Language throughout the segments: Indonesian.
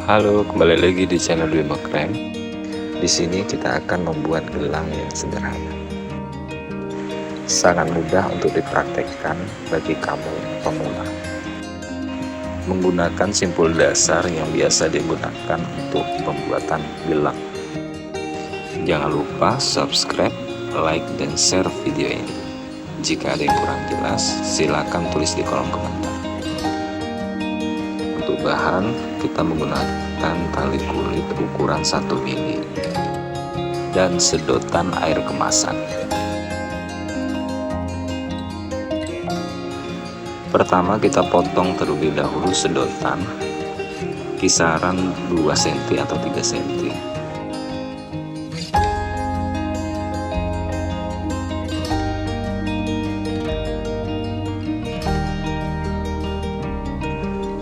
Halo, kembali lagi di channel Dwi Makrem. Di sini kita akan membuat gelang yang sederhana. Sangat mudah untuk dipraktekkan bagi kamu pemula. Menggunakan simpul dasar yang biasa digunakan untuk pembuatan gelang. Jangan lupa subscribe, like, dan share video ini. Jika ada yang kurang jelas, silakan tulis di kolom komentar. Untuk bahan, kita menggunakan tali kulit ukuran 1 mili dan sedotan air kemasan. Pertama kita potong terlebih dahulu sedotan kisaran 2 cm atau 3 cm.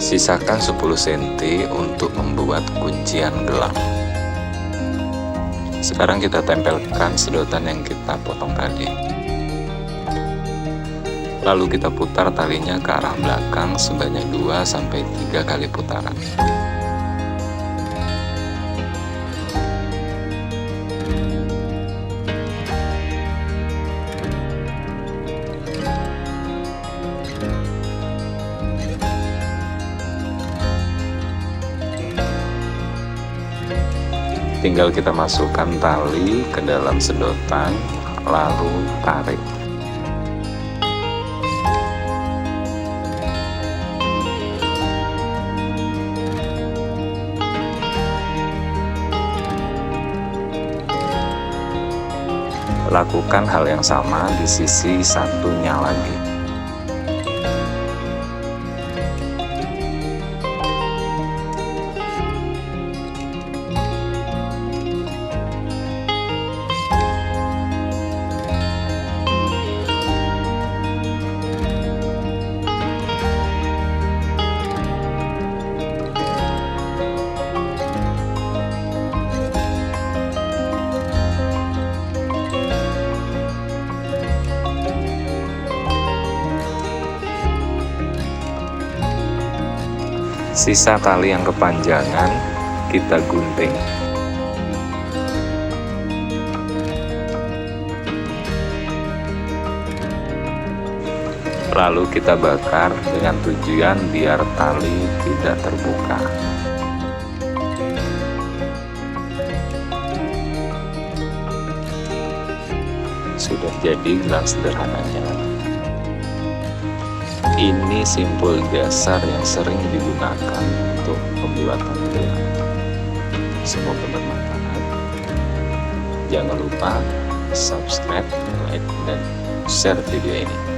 Sisakan 10 cm untuk membuat kuncian gelang. Sekarang kita tempelkan sedotan yang kita potong tadi. Lalu kita putar talinya ke arah belakang sebanyak 2-3 kali putaran. Tinggal kita masukkan tali ke dalam sedotan, lalu tarik. Lakukan hal yang sama di sisi satunya lagi. Sisa tali yang kepanjangan kita gunting. Lalu kita bakar dengan tujuan biar tali tidak terbuka. Sudah jadi gelang sederhananya. Ini simpul dasar yang sering digunakan untuk pembuatan gelang. Semoga bermanfaat. Jangan lupa subscribe, like, dan share video ini.